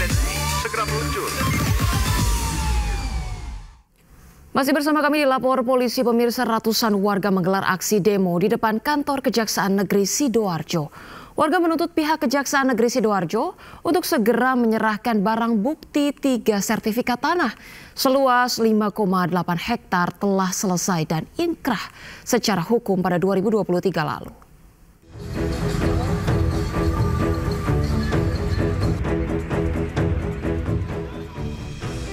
TNI segera meluncur. Masih bersama kami di Lapor Polisi, pemirsa, ratusan warga menggelar aksi demo di depan kantor Kejaksaan Negeri Sidoarjo. Warga menuntut pihak Kejaksaan Negeri Sidoarjo untuk segera menyerahkan barang bukti 3 sertifikat tanah seluas 5,8 hektar telah selesai dan inkrah secara hukum pada 2023 lalu.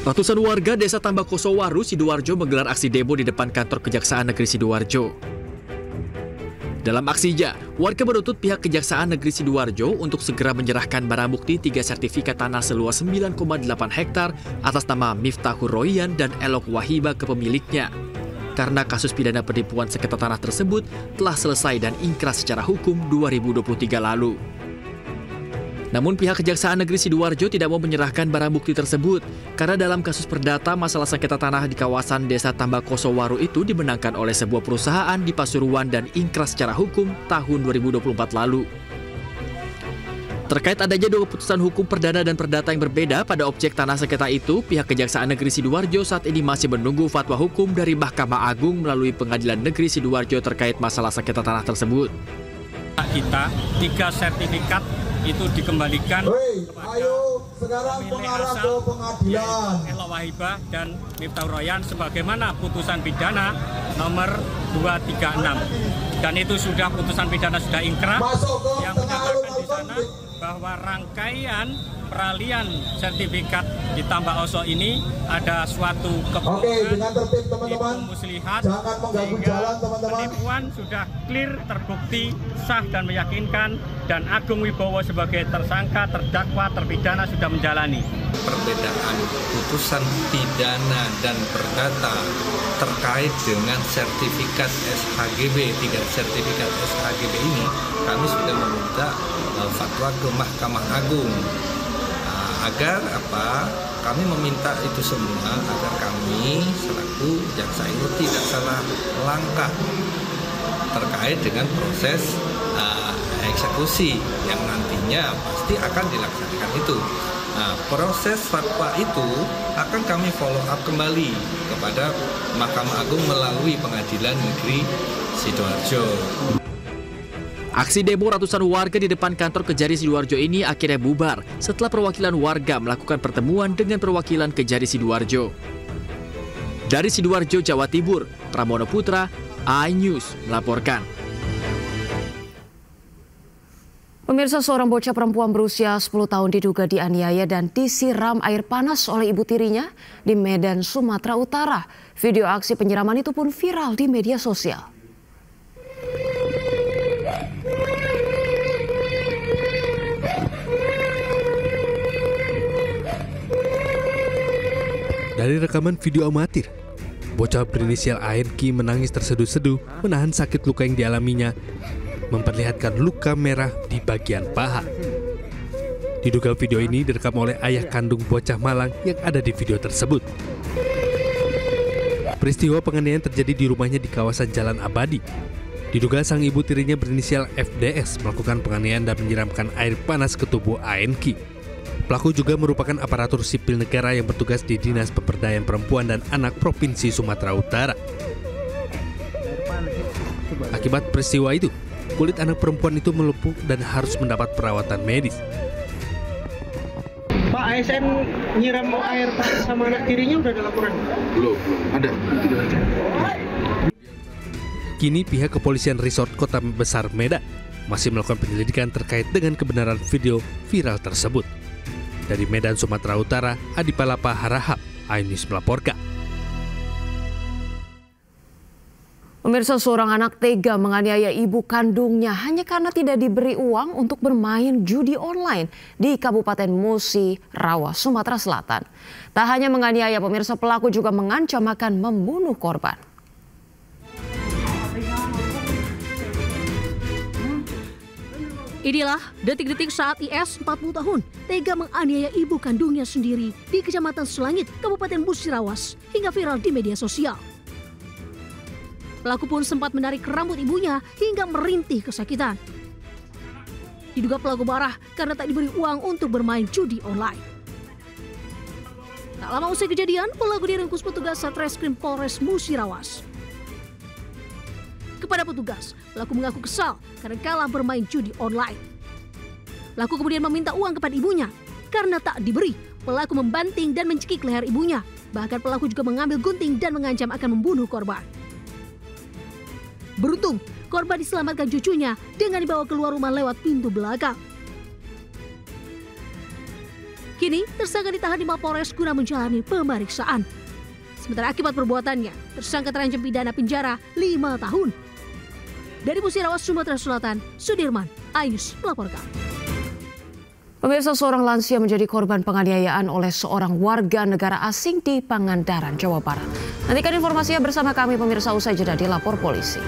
Ratusan warga Desa Tambakosowaru, Sidoarjo menggelar aksi demo di depan kantor Kejaksaan Negeri Sidoarjo. Dalam aksinya, warga menuntut pihak Kejaksaan Negeri Sidoarjo untuk segera menyerahkan barang bukti 3 sertifikat tanah seluas 9,8 hektar atas nama Miftahur Royan dan Elok Wahiba ke pemiliknya. Karena kasus pidana penipuan sengketa tanah tersebut telah selesai dan inkrah secara hukum 2023 lalu. Namun pihak Kejaksaan Negeri Sidoarjo tidak mau menyerahkan barang bukti tersebut karena dalam kasus perdata masalah sengketa tanah di kawasan Desa Tambakosowaru itu dimenangkan oleh sebuah perusahaan di Pasuruan dan inkrah secara hukum tahun 2024 lalu. Terkait adanya 2 keputusan hukum perdana dan perdata yang berbeda pada objek tanah sengketa itu, pihak Kejaksaan Negeri Sidoarjo saat ini masih menunggu fatwa hukum dari Mahkamah Agung melalui Pengadilan Negeri Sidoarjo terkait masalah sengketa tanah tersebut. Kita 3 sertifikat itu dikembalikan kepada pemilik asal Elok Wahiba dan Miftahur Royan sebagaimana putusan pidana nomor 236, dan itu sudah putusan pidana sudah inkrah yang menyatakan di sana bahwa rangkaian peralihan sertifikat di Tambak Oso ini ada suatu kebohongan, itu muslihat, sehingga penipuan sudah clear, terbukti, sah dan meyakinkan, dan Agung Wibowo sebagai tersangka, terdakwa, terpidana sudah menjalani. Perbedaan putusan pidana dan perdata terkait dengan sertifikat SHGB, 3 sertifikat SHGB ini, kami sudah meminta fatwa ke Mahkamah Agung. Agar kami meminta itu semua agar kami selaku jaksa itu tidak salah langkah terkait dengan proses eksekusi yang nantinya pasti akan dilaksanakan itu. Nah, proses fatwa itu akan kami follow up kembali kepada Mahkamah Agung melalui Pengadilan Negeri Sidoarjo. Aksi demo ratusan warga di depan kantor Kejari Sidoarjo ini akhirnya bubar setelah perwakilan warga melakukan pertemuan dengan perwakilan Kejari Sidoarjo. Dari Sidoarjo, Jawa Timur, Pramono Putra, iNews melaporkan. Pemirsa, seorang bocah perempuan berusia 10 tahun diduga dianiaya dan disiram air panas oleh ibu tirinya di Medan, Sumatera Utara. Video aksi penyiraman itu pun viral di media sosial. Dari rekaman video amatir, bocah berinisial ANK menangis terseduh-seduh menahan sakit luka yang dialaminya, memperlihatkan luka merah di bagian paha. Diduga video ini direkam oleh ayah kandung bocah malang yang ada di video tersebut. Peristiwa penganiayaan terjadi di rumahnya di kawasan Jalan Abadi. Diduga sang ibu tirinya berinisial FDS melakukan penganiayaan dan menyiramkan air panas ke tubuh ANK. Pelaku juga merupakan aparatur sipil negara yang bertugas di Dinas Pemberdayaan Perempuan dan Anak Provinsi Sumatera Utara. Akibat peristiwa itu, kulit anak perempuan itu melepuh dan harus mendapat perawatan medis. Pak, ASN nyiram air panas sama anak tirinya udah ada laporan? Belum ada. Kini pihak kepolisian Resort Kota Besar Medan masih melakukan penyelidikan terkait dengan kebenaran video viral tersebut. Dari Medan, Sumatera Utara, Adi Palapa Harahap, iNews melaporkan. Pemirsa, seorang anak tega menganiaya ibu kandungnya hanya karena tidak diberi uang untuk bermain judi online di Kabupaten Musi Rawa, Sumatera Selatan. Tak hanya menganiaya, pemirsa, pelaku juga mengancam akan membunuh korban. Inilah detik-detik saat IS 40 tahun tega menganiaya ibu kandungnya sendiri di Kecamatan Selangit, Kabupaten Musirawas, hingga viral di media sosial. Pelaku pun sempat menarik rambut ibunya hingga merintih kesakitan. Diduga pelaku marah karena tak diberi uang untuk bermain judi online. Tak lama usai kejadian, pelaku diringkus petugas Satreskrim Polres Musirawas. Kepada petugas, pelaku mengaku kesal karena kalah bermain judi online. Pelaku kemudian meminta uang kepada ibunya. Karena tak diberi, pelaku membanting dan mencekik leher ibunya. Bahkan pelaku juga mengambil gunting dan mengancam akan membunuh korban. Beruntung, korban diselamatkan cucunya dengan dibawa keluar rumah lewat pintu belakang. Kini, tersangka ditahan di Mapolres guna menjalani pemeriksaan. Sementara akibat perbuatannya, tersangka terancam pidana penjara 5 tahun. Dari Musirawas, Sumatera Selatan, Sudirman Ayus melaporkan. Pemirsa, seorang lansia menjadi korban penganiayaan oleh seorang warga negara asing di Pangandaran, Jawa Barat. Nantikan informasinya bersama kami pemirsa usai jeda di Lapor Polisi.